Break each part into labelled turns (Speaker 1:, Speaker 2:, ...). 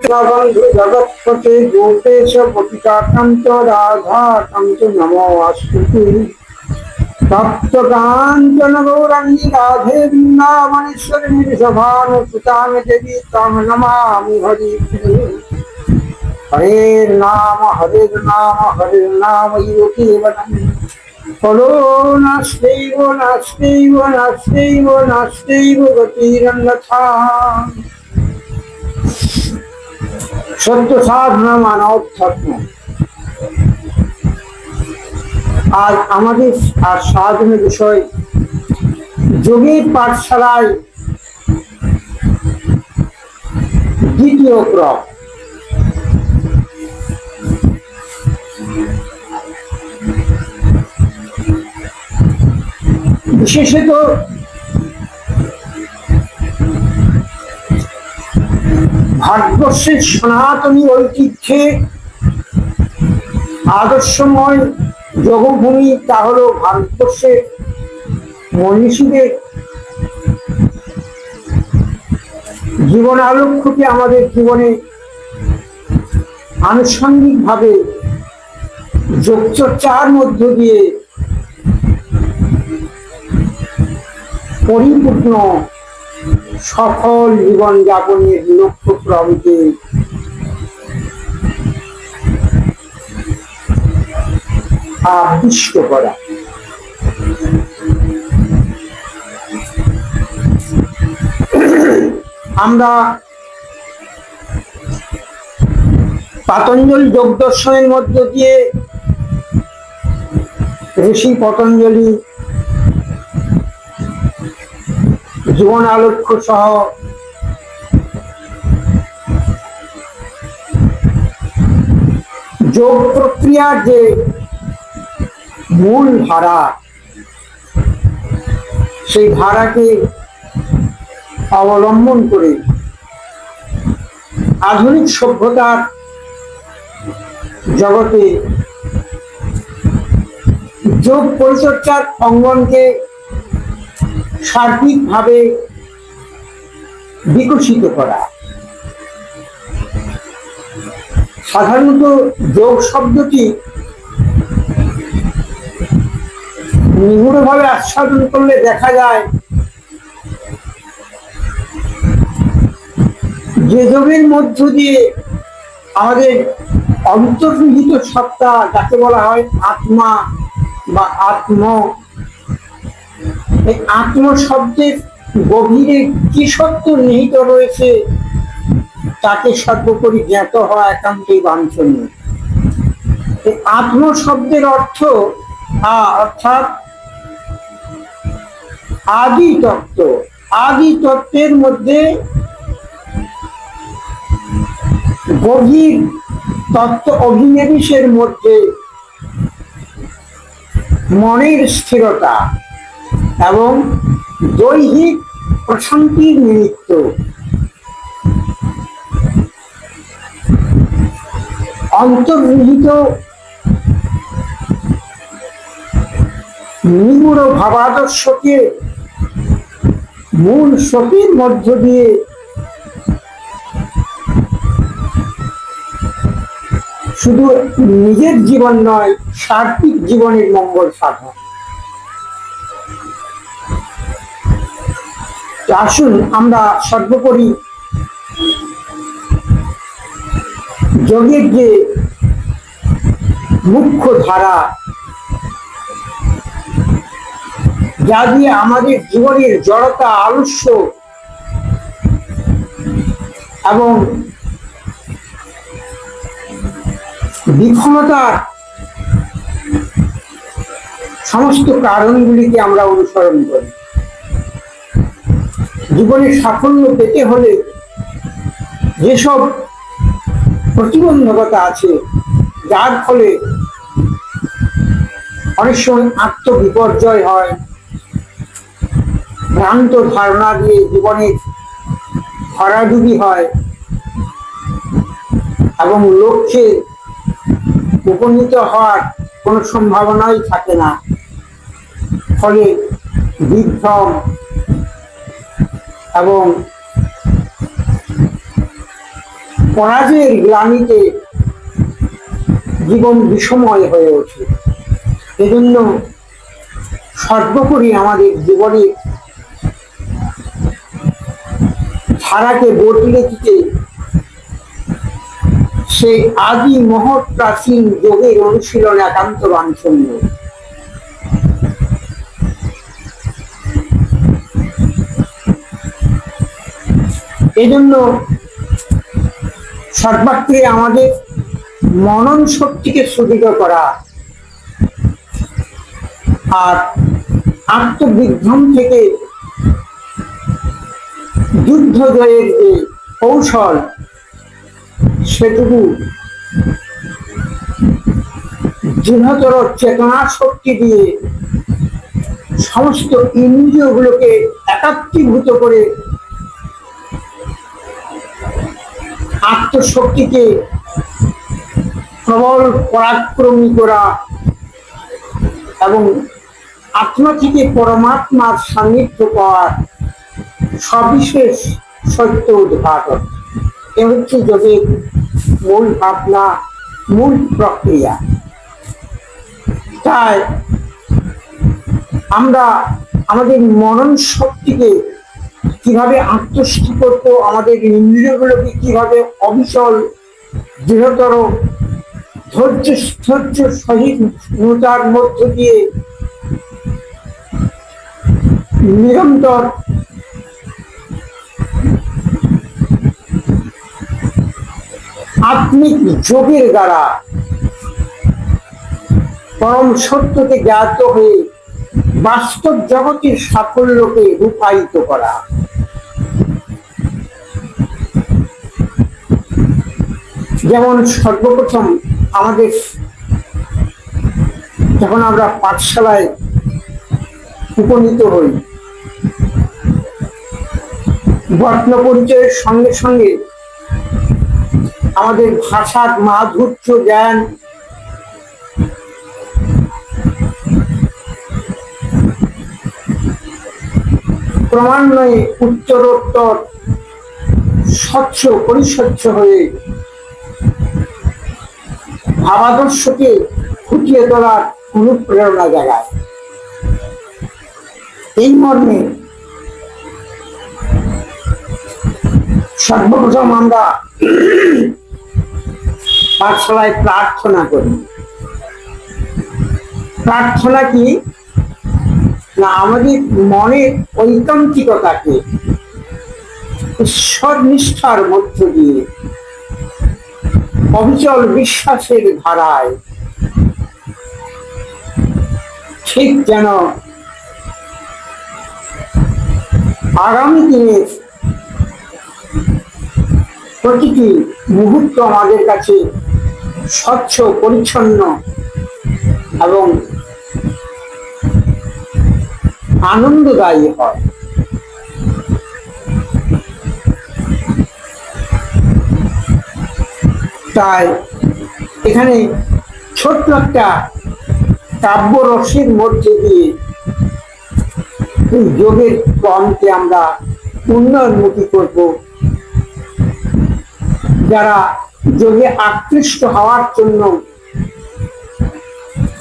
Speaker 1: বন্ধু জগৎপতে গোপেশ পতিতাকান্ত রাধা কান্ত নমো আস্তুতি তপ্তকাঞ্চন গৌরাঙ্গী রাধে বৃন্দাবনেশ্বরী নিরিষভানুসুতাং দেবী তং নমামি হরি প্রিয়ে। হরের নাম হরের নাম ইহ কেবলম ফলো নাস্তেইব নাস্তেইব নাস্তেইব নাস্তেইব গতিরন্যথা। সত্য সাধনা মানব ধর্ম। আজ আমাদের আর সাধনের বিষয় যোগীর পাঠশালায় দ্বিতীয় ক্রম। বিশেষত ভারতবর্ষের সনাতনী ঐতিহ্যে আদর্শময় যোগভূমি, তা হল ভারতবর্ষের মনীষীদের জীবন আলোক্যকে আমাদের জীবনে আনুষঙ্গিকভাবে যোগচর্চার মধ্য দিয়ে পরিপূর্ণ সফল জীবন যাপনের লক্ষ্যক্রমকে আবিষ্ট করা। আমরা পতঞ্জলি যোগ দর্শনের মধ্য দিয়ে ঋষি পতঞ্জলি জীবন আলোক্য সহ যোগ প্রক্রিয়ার যে মূল ধারা, সেই ধারাকে অবলম্বন করে আধুনিক সভ্যতার জগতে যোগ পরিচর্যার অঙ্গনকে সার্বিকভাবে বিকশিত করা। সাধারণত যোগ শব্দটি নিগুড়ভাবে আস্বাদন করলে দেখা যায় যে যোগের মধ্য দিয়ে আমাদের অন্তর্নিহিত সত্তা, যাকে বলা হয় আত্মা বা আত্ম, এই আত্ম শব্দের গভীরে কি সত্য নিহিত রয়েছে তাকে সর্বোপরি জ্ঞাত হওয়া একান্তই বাঞ্ছনীয়। এই আত্ম শব্দের অর্থ অর্থাৎ আদি তত্ত্ব। আদি তত্ত্বের মধ্যে গভীর তত্ত্ব অভিনিবেশের মধ্যে মনের স্থিরতা এবং দৈহিক প্রশান্তির নিমিত্ত অন্তর্নিহিত নিগুড় ভাবাদর্শকে মূল শক্তির মধ্য দিয়ে শুধু নিজের জীবন নয়, সার্বিক জীবনের মঙ্গল সাধন। আসুন আমরা সর্বোপরি যোগের যে মুখ্য ধারা, যা দিয়ে আমাদের জীবনের জড়তা, আলস্য এবং বিফলতার সমস্ত কারণগুলিকে আমরা অনুসরণ করি। জীবনের সাফল্য পেতে হলে যেসব প্রতিবন্ধকতা আছে, যার ফলে অনেক সময় আত্মবিপর্যয় হয়, ভ্রান্ত ধারণা দিয়ে জীবনে ভরাডুবি হয় এবং লক্ষ্যে উপনীত হওয়ার কোনো সম্ভাবনাই থাকে না, ফলে বিভ্রম এবং পরাজয়ের গ্লানিতে জীবন বিষময় হয়ে ওঠে। এজন্য সর্বোপরি আমাদের জীবনের ধারাকে বদলে দিতে সেই আদি মহৎ প্রাচীন যোগের অনুশীলন একান্ত বাঞ্ছনীয়। এজন্য সর্বাত্রে আমাদের মনন শক্তিকে সুদৃঢ় করা আর আত্মবিভ্রম থেকে যুদ্ধ জয়ের যে কৌশল সেটুকু দৃঢ়তর চেতনা শক্তি দিয়ে সমস্ত ইন্দ্রিয়গুলোকে একাত্মীভূত করে আত্মশক্তিকে প্রবল পরাক্রমী করা এবং আত্মা থেকে পরমাত্মার সান্নিধ্য পাওয়ার সবিশেষ সত্য উদ্ঘাটন। এ হচ্ছে যোগের মূল ভাবনা, মূল প্রক্রিয়া। তাই আমরা আমাদের মনন শক্তিকে কিভাবে আত্মস্থ করবো, আমাদের ইন্দ্রিয়গুলোকে কিভাবে অবিচল দৃঢ়তর ধৈর্য সহিষ্ণুতার মধ্য দিয়ে নিরন্তর আত্মিক যোগের দ্বারা পরম সত্যকে জ্ঞাত হয়ে বাস্তব জগতের সাফল্যকে রূপায়িত করা। যেমন সর্বপ্রথম আমাদের যখন আমরা পাঠশালায় উপনীত হই, বর্ণ পরিচয়ের সঙ্গে সঙ্গে আমাদের ভাষার মাধুর্য জ্ঞান ক্রমান্বয়ে উত্তরোত্তর স্বচ্ছ পরিস্বচ্ছ হয়ে ভাবাদর্শকে ফুটিয়ে তোলার অনুপ্রেরণা জাগায়। এই মর্মে সর্বপ্রথম আমরা পাঠশালায় প্রার্থনা করি। প্রার্থনা কি না, আমাদের মনের ঐকান্তিকতাকে ঈশ্বর নিষ্ঠার মধ্য দিয়ে অবিচল বিশ্বাসের ধারায় ঠিক যেন আগামী দিনের প্রতিটি মুহূর্ত আমাদের কাছে স্বচ্ছ পরিচ্ছন্ন এবং আনন্দদায়ী হয়। তাই এখানে ছোট্ট একটা কাব্য রসের মধ্যে দিয়ে যোগের ক্রমকে আমরা উন্নয়নমুখী করব। যারা যোগে আকৃষ্ট হওয়ার জন্য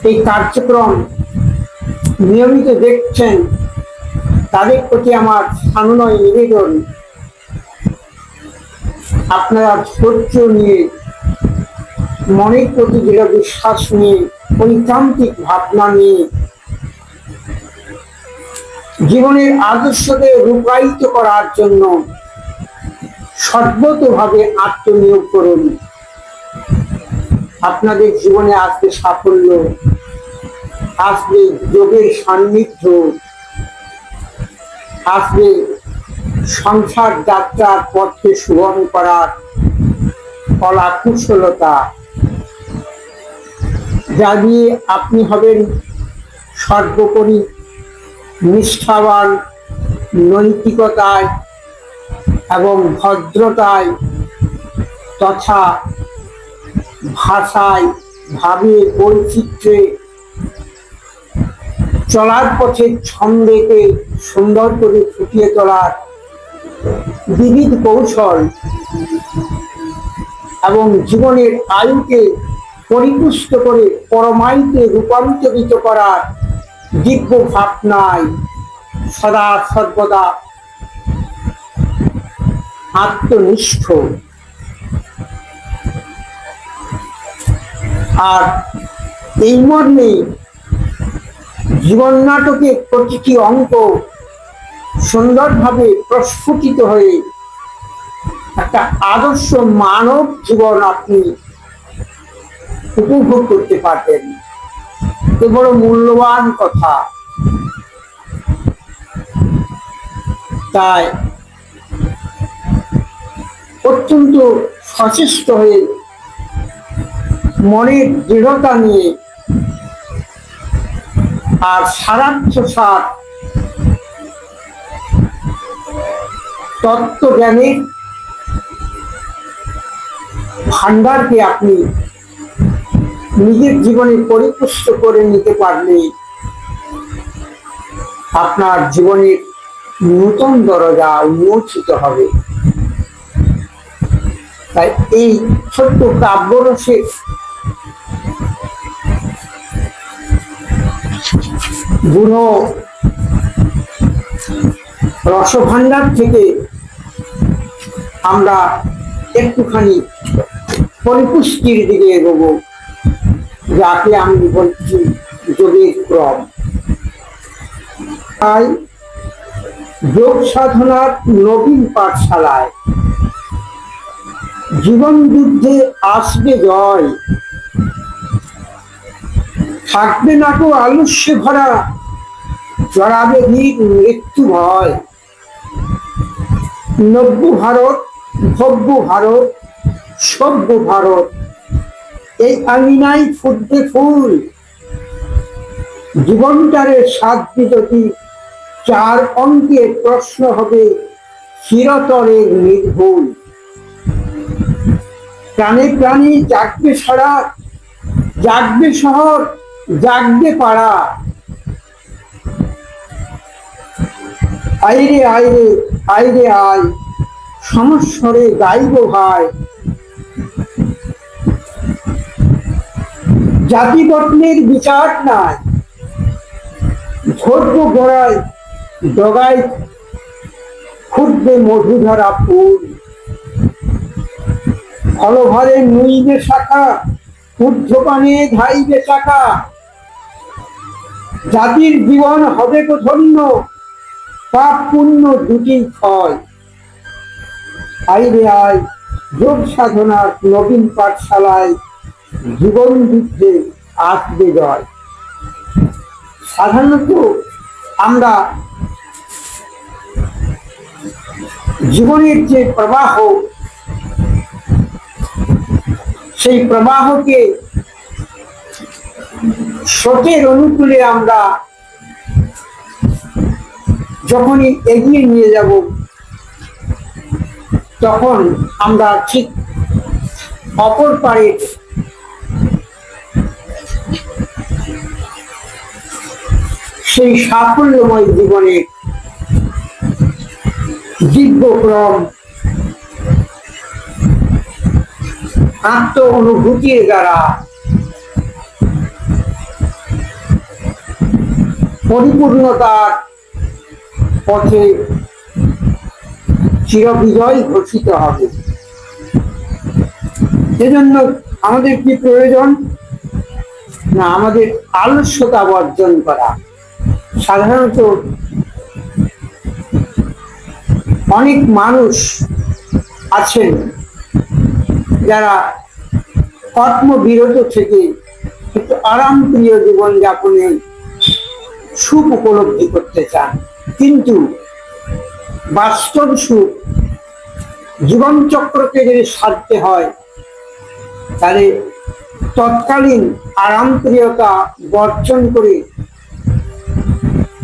Speaker 1: এই কার্যক্রম নিয়মিত দেখছেন, তাদের প্রতি আমার সানুনয় নিবেদন, আপনারা ধৈর্য নিয়ে, মনের প্রতি দৃঢ় বিশ্বাস নিয়ে, ঐকান্তিক ভাবনা নিয়ে জীবনের আদর্শকে রূপায়িত করার জন্য সর্বতোভাবে আত্মনিয়োগ করুন। আপনাদের জীবনে আসবে সাফল্য, আসবে যোগের সান্নিধ্য, আসবে সংসার যাত্রার পথে সুগম করার কলা কুশলতা, যা দিয়ে আপনি হবেন সর্বোপরি নিষ্ঠাবান, নৈতিকতায় এবং ভদ্রতায় তথা ভাষায়, ভাবে, বৈচিত্র্যে, চলার পথে ছন্দকে সুন্দর করে ফুটিয়ে তোলার বিবিধ কৌশল এবং জীবনের আয়ুকে পরিপুষ্ট করে পরমায়ুতে রূপান্তরিত করার দিব্য ভাবনায় সদা সর্বদা আত্মনিষ্ঠ। আর এই মর্মে জীবন নাটকের প্রতিটি অঙ্ক সুন্দরভাবে প্রস্ফুটিত হয়ে একটা আদর্শ মানব জীবন আপনি উপভোগ করতে পারবেন। এ বড় মূল্যবান কথা। তাই অত্যন্ত সচেষ্ট হয়ে মনের দৃঢ়তা নিয়ে আর সারার্থসার তত্ত্বজ্ঞানের ভান্ডারকে আপনি নিজের জীবনে পরিপুষ্ট করে নিতে পারলে আপনার জীবনের নতুন দরজা উন্মোচিত হবে। তাই এই ছোট্ট কাব্যরসের গুণ রসভান্ডার থেকে আমরা একটুখানি পরিপুষ্টির দিকে এগোবো, যাকে আমি বলছি যোগের ক্রম। তাই যোগ সাধনার নবীন পাঠশালায় জীবন যুদ্ধে আসবে জয়, থাকবে না তো আলস্যে ভরা জড়াবে ভিড় মৃত্যু ভয়। নব্য ভারত, ভব্য ভারত, সভ্য ভারত, এই আঙিনাই ফুটবে ফুল। জীবনটারে 7 বিততি 4 অঙ্কের প্রশ্ন হবে চিরতরের নির্ভুল। প্রাণে প্রাণে জাগবে সারা, জাগবে শহর, জাগবে পাড়া। আইরে আইরে আইরে আয়, সমস্বরে গাইব ভাই। জাতি বর্ণের বিচার নাই, ধরব গোড়ায় ডগায় ফুটবে মধুধরা ফুল। ফলভরে নুইবে শাখা, ঊর্ধ্বপানে ধাইবে চাকা। জাতির জীবন হবে তো ধন্য, পাপ পুণ্য দুটি ক্ষয়। আইরে আয়, যোগ সাধনার নবীন পাঠশালায় জীবন যুদ্ধে আসবে জয়। সাধারণত আমরা জীবনের যে প্রবাহ, সেই প্রবাহকে স্রোতের অনুকূলে আমরা যখনই এগিয়ে নিয়ে যাব, তখন আমরা ঠিক অপর পারে সেই সাফল্যময় জীবনের দিব্যক্রম আত্ম অনুভূতির দ্বারা পরিপূর্ণতার পথে চিরবিজয় ঘোষিত হবে। এজন্য আমাদের কি প্রয়োজন? না, আমাদের আলস্যতা বর্জন করা। সাধারণত অনেক মানুষ আছেন যারা কর্মবিরত থেকে একটু আরাম প্রিয় জীবনযাপনে সুখ উপলব্ধি করতে চান, কিন্তু বাস্তব সুখ জীবন চক্রকে যদি সারতে হয়, তাহলে তৎকালীন আরামপ্রিয়তা বর্জন করে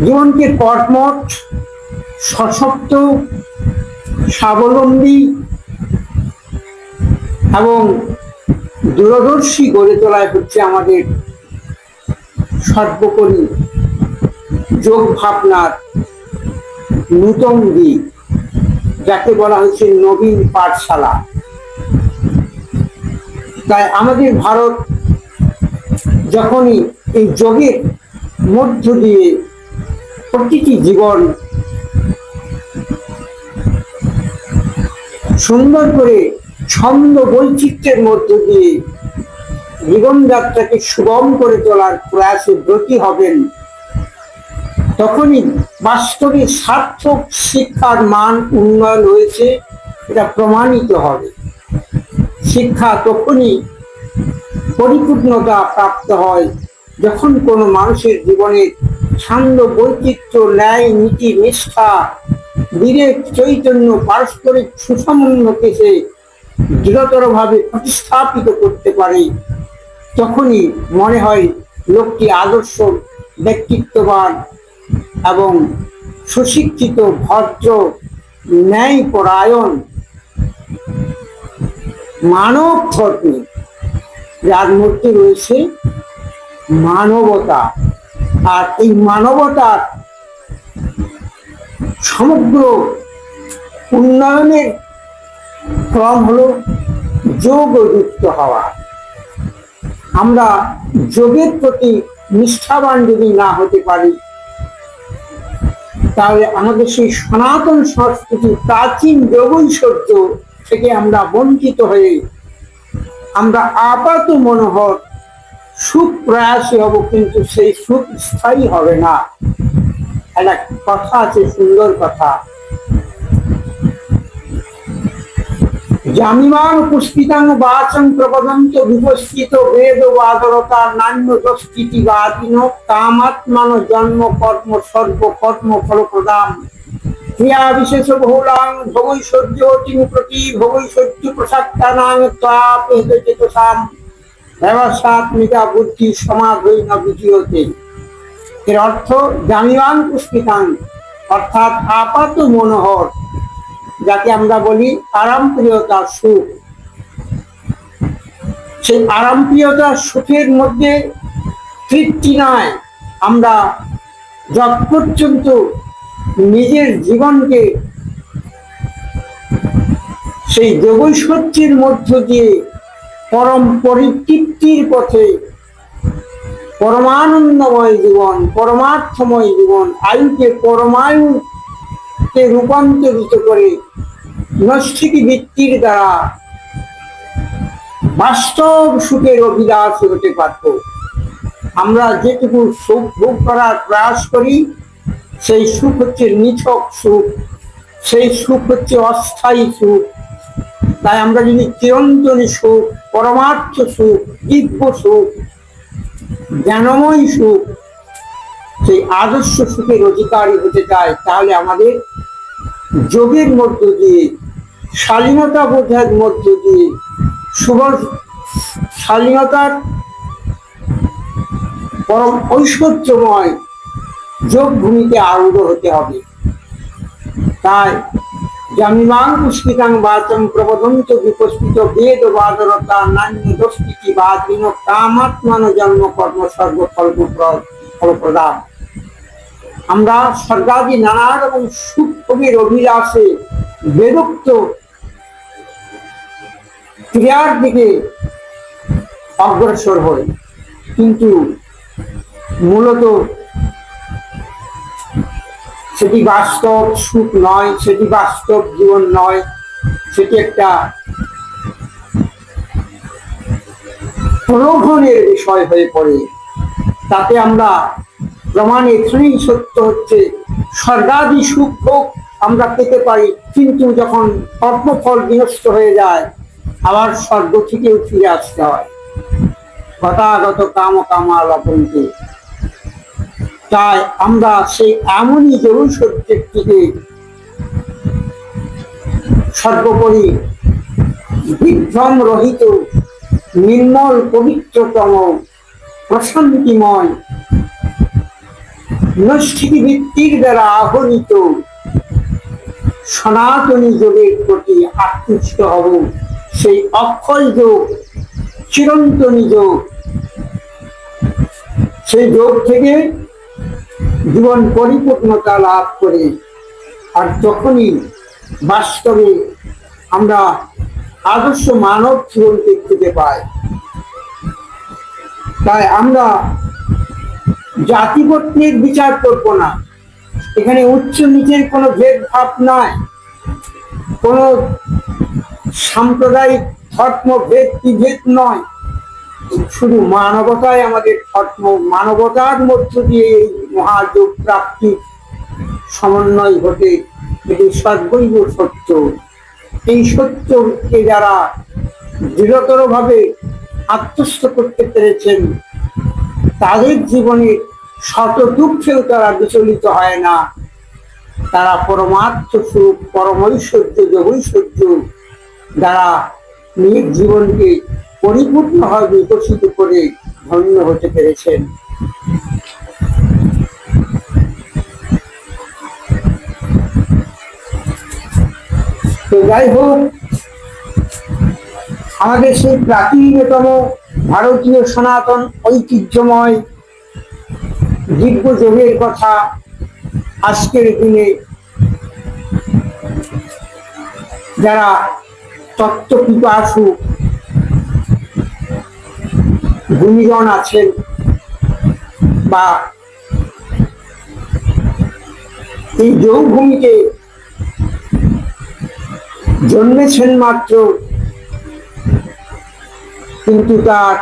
Speaker 1: জীবনকে কর্মঠ, সশক্ত, স্বাবলম্বী এবং দূরদর্শী গড়ে তোলাই হচ্ছে আমাদের সর্বোপরি যোগ ভাবনার নূতন দিক, যাকে বলা হচ্ছে নবীন পাঠশালা। তাই আমাদের ভারত যখনই এই যোগের মধ্য দিয়ে প্রতিটি জীবন সুন্দর করে ছন্দ বৈচিত্র্যের মধ্য দিয়ে জীবনযাত্রাকে সুগম করে তোলার প্রয়াসে ব্রতী হবেন, তখনই বাস্তবে সার্থক শিক্ষার মান উন্নয়ন হয়েছে এটা প্রমাণিত হবে। শিক্ষা তখনই পরিপূর্ণতা প্রাপ্ত হয় যখন কোনো মানুষের জীবনে ছন্দ বৈচিত্র্য, ন্যায়, নীতি, নিষ্ঠা, বিবেক, চৈতন্য, পারস্পরিক সুসম্বন্ধকে সে দৃঢ়তর ভাবে প্রতিস্থাপিত করতে পারে। তখনই মনে হয় লোকটি আদর্শ, ব্যক্তিত্ববান এবং সুশিক্ষিত, ভদ্র, ন্যায়পরায়ণ মানব ধর্মী, যার মধ্যে রয়েছে মানবতা। আর এই মানবতার সমগ্র উন্নয়নের ক্রম হলো যোগযুক্ত হওয়া। আমরা যোগের প্রতি নিষ্ঠাবান যদি না হতে পারি, তাহলে আমাদের সেই সনাতন সংস্কৃতি, প্রাচীন যোগৈশ্বর্য থেকে আমরা বঞ্চিত হয়ে আমরা আপাত মনোহর সুখ প্রয়াসী হব, কিন্তু সেই সুখ স্থায়ী হবে না। একটা কথা আছে, সুন্দর কথা, জামিমাং পুষ্পিতাং বাচং প্রবদন্ত বিপস্থিত বেদ বাদরতা নান্য দস্তিতি বাদিন কামাত্মান জন্ম কর্ম সর্ব কর্ম ফলপ্রদাম ক্রিয়া বিশেষ বহুলাং ভগৈশ্বর্য তিনি প্রতি ভগৈশ্বর্য প্রসাক্তানাং তাপ চেতসাম ব্যবসাত্মিকা বুদ্ধি সমাধৈ না বুঝিয়তে। এর অর্থ জামিমাং পুষ্পিতাং অর্থাৎ আপাত মনোহর, যাকে আমরা বলি আরামপ্রিয়তার সুখ। সেই আরামপ্রিয়তার সুখের মধ্যে তৃপ্তি নয়। আমরা যত পর্যন্ত নিজের জীবনকে সেই যোগৈশ্বর্যের মধ্য দিয়ে পরম পরিতৃপ্তির পথে, পরমানন্দময় জীবন, পরমার্থময় জীবন, আয়ুকে পরমায়ুতে রূপান্তরিত করে নৈষ্ঠিক বৃত্তির দ্বারা বাস্তব সুখের অভিলাষ হতে পারত। আমরা যেটুকু সুখ ভোগ করার প্রয়াস করি, সেই সুখ হচ্ছে নিছক সুখ, সেই সুখ হচ্ছে অস্থায়ী সুখ। তাই আমরা যদি চিরন্তনী সুখ, পরমার্থ সুখ, দিব্য সুখ, জ্ঞানময় সুখ, সেই আদর্শ সুখের অধিকারী হতে চাই, তাহলে আমাদের যোগের মধ্য দিয়ে, শালীনতা বোধের মধ্য দিয়ে, শুভ শালীনতার পরম ঐশ্বর্যময় যোগ ভূমিতে আরূঢ় হতে হবে। তাই জামিমাং পুষ্পিতাং বাচং প্রবদন্ত বিপস্পিত বেদ বাদরতা নান্য দস্তিতি বাদিন কামাত্মান জন্ম কর্ম সর্বফলপ্রদাম। আমরা স্বর্গাদি নানা রকম সুখ ভোগের অভিলাষে বেদোক্ত ক্রিয়ার দিকে অগ্রসর হই, কিন্তু মূলত সেটি বাস্তব সুখ নয়, সেটি বাস্তব জীবন নয়, সেটি একটা প্রলোভনের বিষয় হয়ে পড়ে। তাতে আমরা প্রমাণ এখানেই সত্য হচ্ছে, স্বর্গাদি সুখ ভোগ আমরা পেতে পারি, কিন্তু যখন কর্মফল বিনষ্ট হয়ে যায়, আবার স্বর্গ থেকেও ফিরে আসতে হয়। গতাগত কাম কামালপন্থী। তাই আমরা সেই এমনই যোগৈশ্বর্যের থেকে সর্বোপরি বিভ্রম রহিত, নির্মল, পবিত্রতম, প্রশান্তিময় নৈষ্ঠিক বৃত্তির দ্বারা আহরিত সনাতনী যোগের প্রতি আকৃষ্ট হব। সেই অক্ষয় যোগ, চিরন্তনী যোগ, সেই যোগ থেকে জীবন পরিপূর্ণতা লাভ করে। আর তখনই বাস্তবে আমরা আদর্শ মানব জীবনকে খুঁজে পাই। তাই আমরা জাতিগোত্রের বিচার করব না, এখানে উচ্চ নিচের কোনো ভেদভাব নয়, কোনো সাম্প্রদায়িক ধর্ম ভেদ বিভেদ নয়, শুধু মানবতায় আমাদের ধর্ম, মানবতার মধ্য দিয়ে এই মহাযোগ প্রাপ্তির সমন্বয় ঘটে। এটি সর্বৈব সত্য। এই সত্যকে যারা দৃঢ়তর ভাবে আত্মস্থ করতে পেরেছেন, তাদের জীবনে শত দুঃখেও তারা বিচলিত হয় না। তারা পরমার্থ সুখ, পরমৈশ্বর্য, যোগৈশ্বর্য যারা নিজ জীবনকে পরিপূর্ণভাবে বিকশিত করে ধন্য হতে পেরেছেন। তো যাই হোক, আমাদের সেই প্রাচীনতম ভারতীয় সনাতন ঐতিহ্যময় দিব্য যোগের কথা আজকের দিনে যারা তত্ত্ব পিপাসু গুণীজন আছেন বা এই যোগভূমিতে জন্মেছেন মাত্র, কিন্তু তার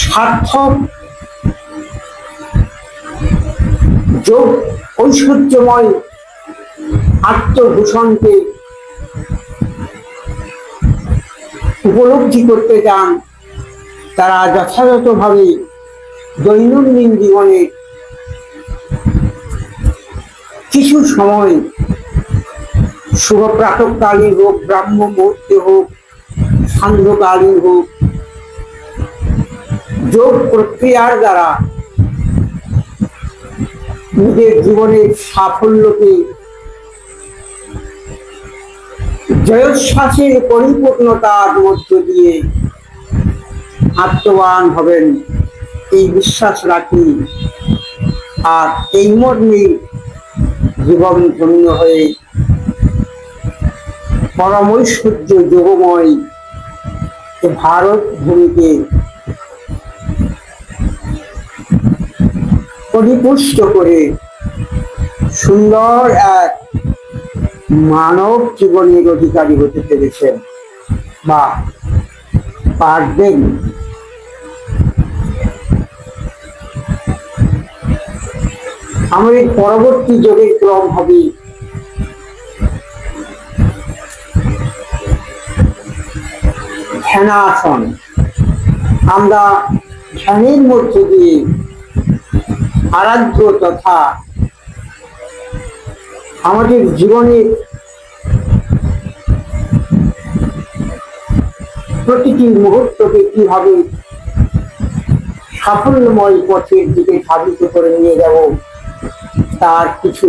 Speaker 1: সার্থক যোগ ঐশ্বর্যময় আত্মভূষণকে উপলব্ধি করতে চান, তারা যথাযথভাবে দৈনন্দিন জীবনে কিছু সময়, শুভ প্রাতঃকালীন হোক, ব্রাহ্ম মুহূর্তে হোক, সান্ধ্যকালীন হোক, যোগ প্রক্রিয়ার দ্বারা নিজের জীবনের সাফল্যকে জয়োচ্ছ্বাসের পরিপূর্ণতার মধ্য দিয়ে আত্মবান হবেন, এই বিশ্বাস রাখি। আর এই মর্মে জীবন ধন্য হয়ে পরমৈশ্বর্য যোগময় ভারত ভূমিকে পরিপুষ্ট করে সুন্দর এক মানব জীবনের অধিকারী হতে পেরেছেন বা পারবেন। আমাদের পরবর্তী যোগের ক্রম হবে ধ্যানাসন। আমরা ধ্যানের মধ্য দিয়ে আরাধ্য তথা আমাদের জীবনের প্রতিটি মুহূর্তকে কিভাবে সাফল্যময় পথের দিকে ধাবিত করে নিয়ে যাব, তার কিছু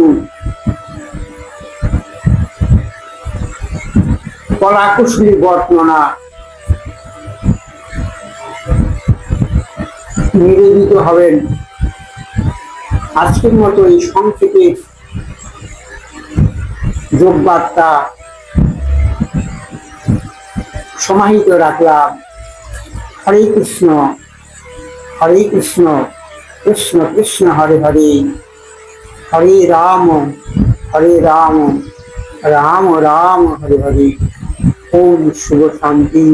Speaker 1: কলাকুশলী বর্ণনা নিবেদিত হবেন। আজকের মতো এই সংক্ষেপে যোগ বার্তা সমাহিত রাখলাম। হরে কৃষ্ণ, হরে কৃষ্ণ, কৃষ্ণ কৃষ্ণ হরে হরে, হরে রাম, হরে রাম, রাম রাম হরে হরে। ওম শুভ শান্তি।